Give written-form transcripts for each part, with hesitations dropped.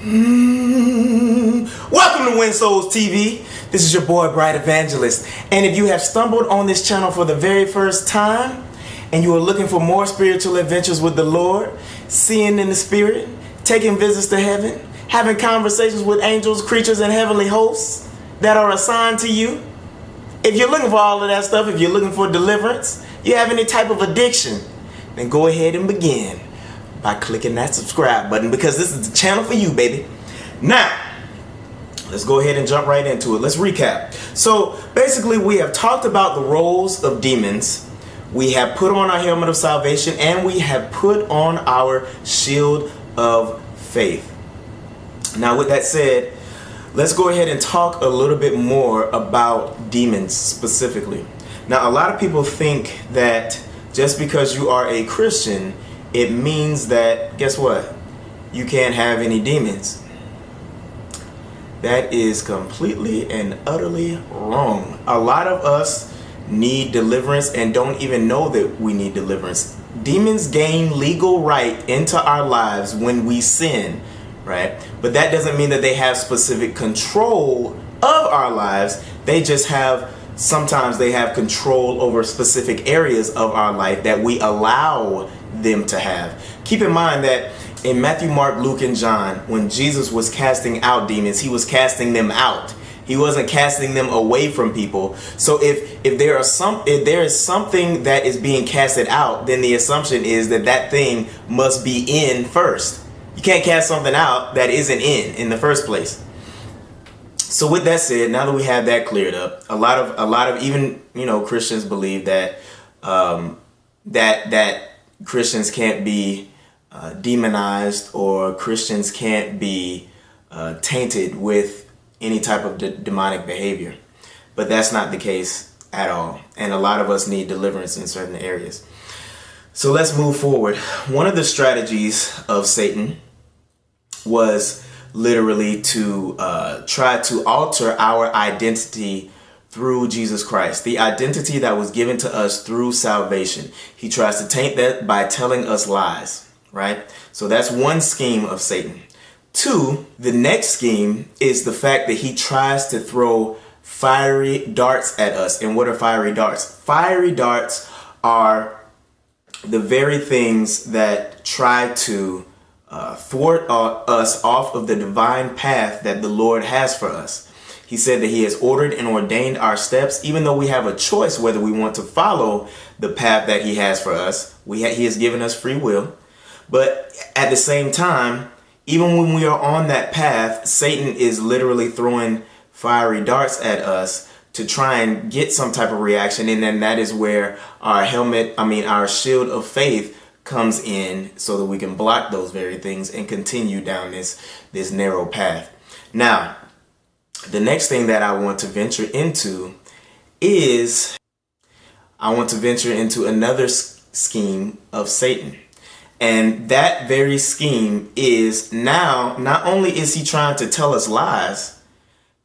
Welcome to Win Souls TV. This is your boy, Bright Evangelist. And if you have stumbled on this channel for the very first time and you are looking for more spiritual adventures with the Lord, seeing in the spirit, taking visits to heaven, having conversations with angels, creatures, and heavenly hosts that are assigned to you, if you're looking for all of that stuff, if you're looking for deliverance, you have any type of addiction, then go ahead and begin by clicking that subscribe button, because this is the channel for you, baby. Now, let's go ahead and jump right into it. Let's recap. So basically, we have talked about the roles of demons. We have put on our helmet of salvation, and we have put on our shield of faith. Now, with that said, let's go ahead and talk a little bit more about demons specifically. Now, a lot of people think that just because you are a Christian, it means that, guess what? You can't have any demons. That is completely and utterly wrong. A lot of us need deliverance and don't even know that we need deliverance. Demons gain legal right into our lives when we sin, right? But that doesn't mean that they have specific control of our lives. They just have, sometimes they have control over specific areas of our life that we allow them to have. Keep in mind that in Matthew, Mark, Luke, and John, when Jesus was casting out demons, he was casting them out. He wasn't casting them away from people. So if there is something that is being casted out, then the assumption is that that thing must be in first. You can't cast something out that isn't in the first place. So with that said, now that we have that cleared up, a lot of even Christians believe that that Christians can't be demonized, or Christians can't be tainted with any type of demonic behavior. But that's not the case at all. And a lot of us need deliverance in certain areas. So let's move forward. One of the strategies of Satan was literally to try to alter our identity through Jesus Christ, the identity that was given to us through salvation. He tries to taint that by telling us lies, right? So that's one scheme of Satan. Two, the next scheme is the fact that he tries to throw fiery darts at us. And what are fiery darts? Fiery darts are the very things that try to thwart us off of the divine path that the Lord has for us. He said that he has ordered and ordained our steps, even though we have a choice whether we want to follow the path that he has for us. He has given us free will. But at the same time, even when we are on that path, Satan is literally throwing fiery darts at us to try and get some type of reaction. And then that is where our shield of faith comes in, so that we can block those very things and continue down this narrow path. Now, the next thing that I want to venture into is another scheme of Satan. And that very scheme is, now, not only is he trying to tell us lies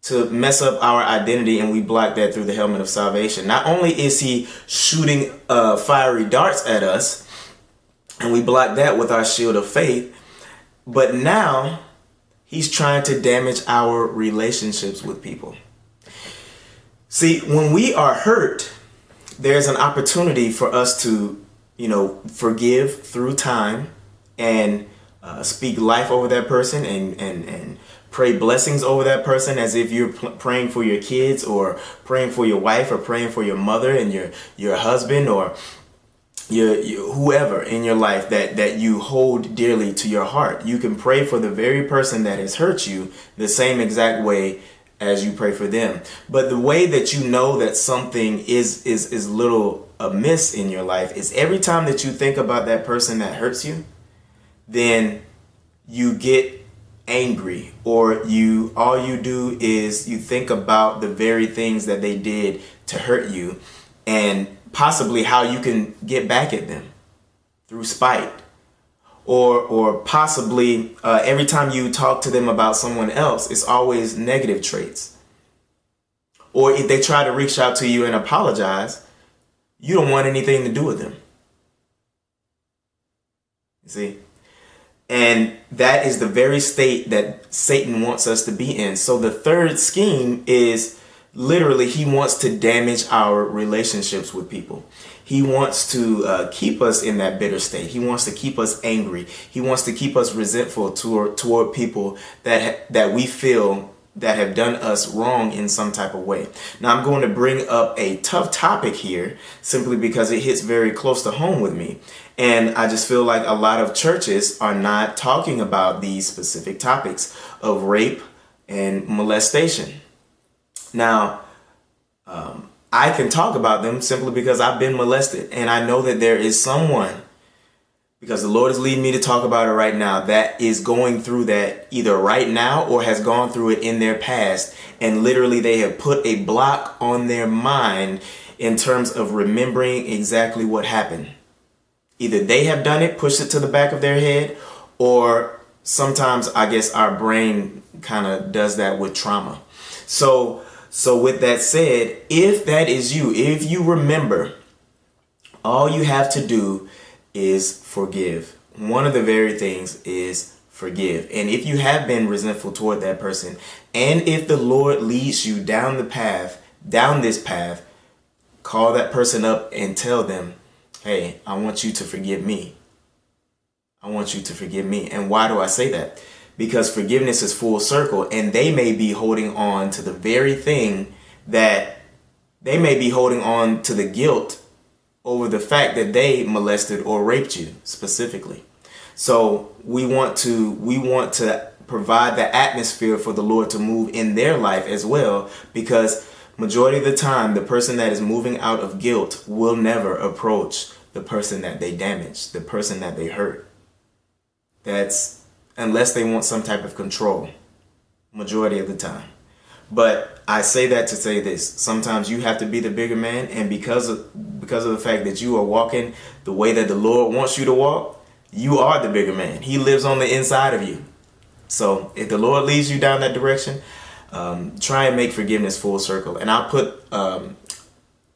to mess up our identity, and we block that through the helmet of salvation. Not only is he shooting fiery darts at us, and we block that with our shield of faith, but now he's trying to damage our relationships with people. See, when we are hurt, there's an opportunity for us to, forgive through time and speak life over that person and pray blessings over that person, as if you're praying for your kids, or praying for your wife, or praying for your mother and your husband, or your whoever in your life that you hold dearly to your heart. You can pray for the very person that has hurt you the same exact way as you pray for them. But the way that you know that something is little amiss in your life is every time that you think about that person that hurts you, then you get angry, or all you do is you think about the very things that they did to hurt you, and possibly how you can get back at them through spite, or possibly every time you talk to them about someone else, it's always negative traits. Or if they try to reach out to you and apologize, you don't want anything to do with them. You see, And that is the very state that Satan wants us to be in. So the third scheme is literally he wants to damage our relationships with people. He wants to keep us in that bitter state. He wants to keep us angry. He wants to keep us resentful toward people that we feel that have done us wrong in some type of way. Now, I'm going to bring up a tough topic here simply because it hits very close to home with me. And I just feel like a lot of churches are not talking about these specific topics of rape and molestation. Now, I can talk about them simply because I've been molested. And I know that there is someone, because the Lord is leading me to talk about it right now, that is going through that either right now or has gone through it in their past. And literally they have put a block on their mind in terms of remembering exactly what happened. Either they have done it, pushed it to the back of their head, or sometimes I guess our brain kind of does that with trauma. So with that said, if that is you, if you remember, all you have to do is forgive. One of the very things is forgive. And if you have been resentful toward that person, and if the Lord leads you down this path, call that person up and tell them, hey, I want you to forgive me. I want you to forgive me. And why do I say that? Because forgiveness is full circle, and they may be holding on to the very thing that they may be holding on to the guilt over the fact that they molested or raped you specifically. So we want to provide the atmosphere for the Lord to move in their life as well, because majority of the time, the person that is moving out of guilt will never approach the person that they damaged, the person that they hurt. That's unless they want some type of control, majority of the time. But I say that to say this: sometimes you have to be the bigger man, and because of the fact that you are walking the way that the Lord wants you to walk, you are the bigger man. He lives on the inside of you. So if the Lord leads you down that direction, try and make forgiveness full circle. And I'll put a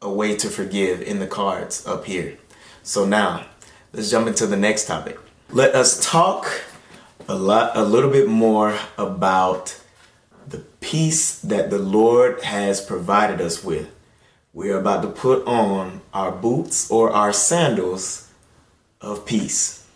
way to forgive in the cards up here. So now let's jump into the next topic. Let us talk a little bit more about the peace that the Lord has provided us with. We're about to put on our boots or our sandals of peace.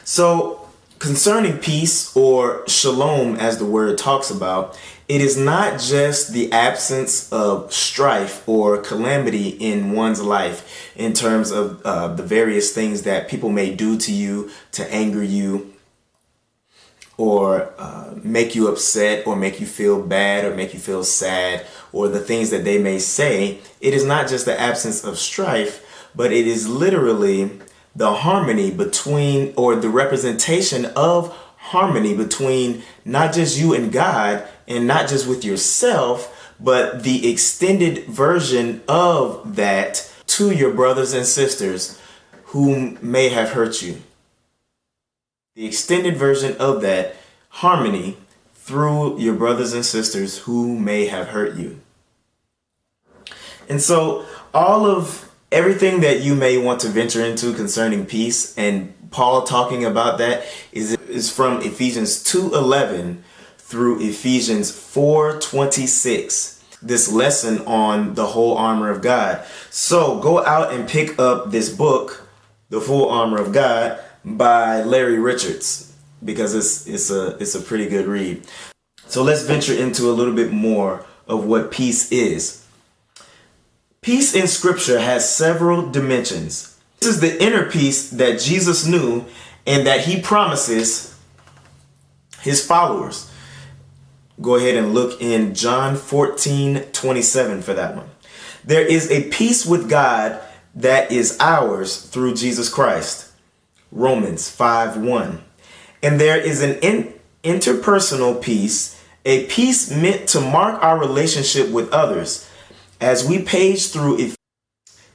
So concerning peace, or shalom as the word talks about, it is not just the absence of strife or calamity in one's life in terms of the various things that people may do to you to anger you, or make you upset, or make you feel bad, or make you feel sad, or the things that they may say. It is not just the absence of strife, but it is literally the harmony between, or the representation of harmony between not just you and God, and not just with yourself, but the extended version of that to your brothers and sisters who may have hurt you. The extended version of that harmony through your brothers and sisters who may have hurt you. And so all of everything that you may want to venture into concerning peace, and Paul talking about that, is from Ephesians 2:11 through Ephesians 4:26. This lesson on the whole armor of God. So go out and pick up this book, The Full Armor of God, by Larry Richards, because it's a pretty good read. So let's venture into a little bit more of what peace is. Peace in Scripture has several dimensions. This is the inner peace that Jesus knew and that he promises his followers. Go ahead and look in John 14:27 for that one. There is a peace with God that is ours through Jesus Christ. Romans 5:1. And there is an interpersonal peace, a peace meant to mark our relationship with others. As we page through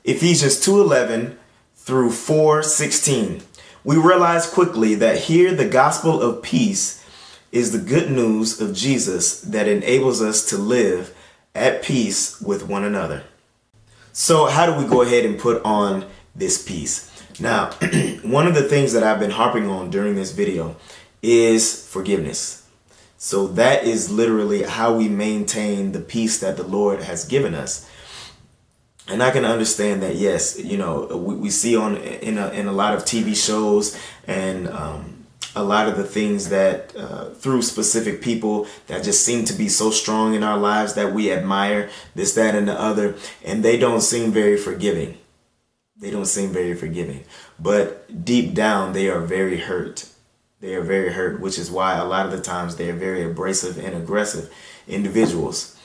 Ephesians 2:11 through 4:16, we realize quickly that here the gospel of peace is the good news of Jesus that enables us to live at peace with one another. So how do we go ahead and put on this peace? Now, one of the things that I've been harping on during this video is forgiveness. So that is literally how we maintain the peace that the Lord has given us. And I can understand that, yes, we see in a lot of TV shows and a lot of the things that through specific people that just seem to be so strong in our lives that we admire, this, that, and the other, and they don't seem very forgiving. They don't seem very forgiving. But deep down, they are very hurt. They are very hurt, which is why a lot of the times they are very abrasive and aggressive individuals.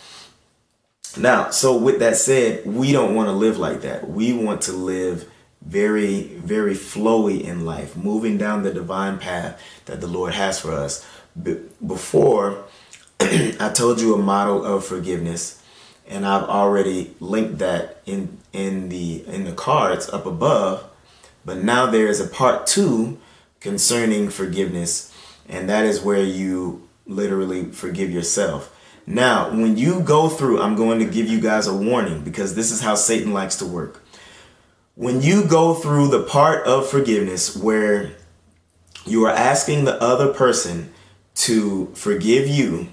Now, so with that said, we don't want to live like that. We want to live very, very flowy in life, moving down the divine path that the Lord has for us. Before, I told you a model of forgiveness, and I've already linked that in the cards up above. But now there is a part 2 concerning forgiveness, and that is where you literally forgive yourself. Now, when you go through, I'm going to give you guys a warning, because this is how Satan likes to work. When you go through the part of forgiveness where you are asking the other person to forgive you,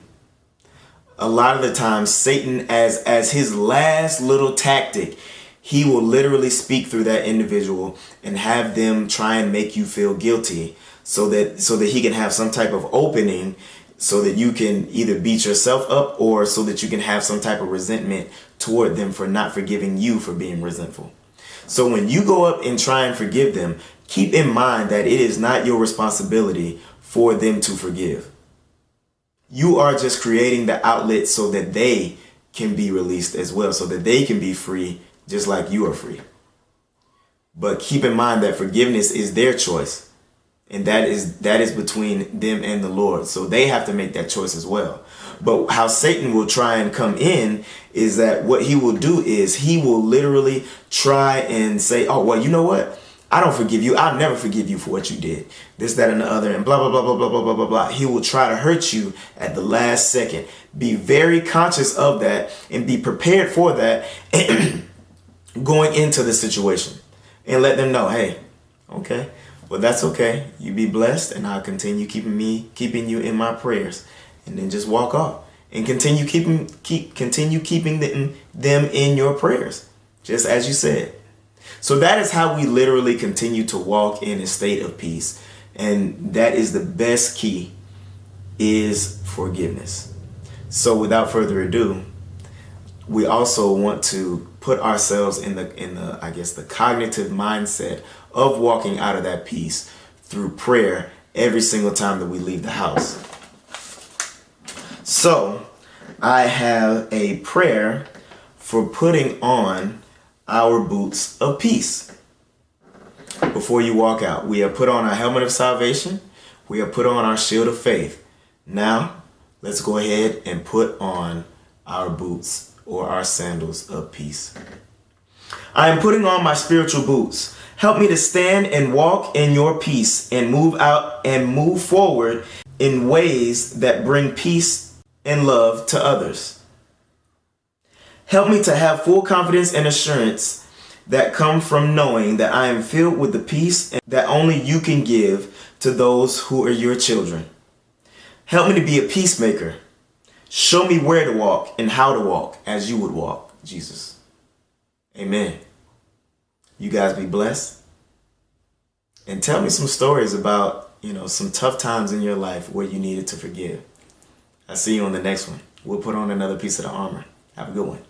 a lot of the times Satan, as his last little tactic, he will literally speak through that individual and have them try and make you feel guilty so that he can have some type of opening so that you can either beat yourself up or so that you can have some type of resentment toward them for not forgiving you for being resentful. So when you go up and try and forgive them, keep in mind that it is not your responsibility for them to forgive. You are just creating the outlet so that they can be released as well, so that they can be free just like you are free. But keep in mind that forgiveness is their choice, and that is between them and the Lord. So they have to make that choice as well. But how Satan will try and come in is that what he will do is he will literally try and say, oh, well, you know what? I don't forgive you. I'll never forgive you for what you did. This, that, and the other, and blah, blah, blah, blah, blah, blah, blah, blah, blah. He will try to hurt you at the last second. Be very conscious of that and be prepared for that going into the situation. And let them know, hey, okay, well, that's okay. You be blessed, and I'll continue keeping you in my prayers. And then just walk off and continue keeping them in your prayers, just as you said. So that is how we literally continue to walk in a state of peace. And that is the best key, is forgiveness. So without further ado, we also want to put ourselves in the cognitive mindset of walking out of that peace through prayer every single time that we leave the house. So I have a prayer for putting on our boots of peace. Before you walk out, we have put on our helmet of salvation. We have put on our shield of faith. Now, let's go ahead and put on our boots or our sandals of peace. I am putting on my spiritual boots. Help me to stand and walk in your peace and move out and move forward in ways that bring peace and love to others. Help me to have full confidence and assurance that come from knowing that I am filled with the peace that only you can give to those who are your children. Help me to be a peacemaker. Show me where to walk and how to walk as you would walk, Jesus. Amen. You guys be blessed. And tell me some stories about, some tough times in your life where you needed to forgive. I'll see you on the next one. We'll put on another piece of the armor. Have a good one.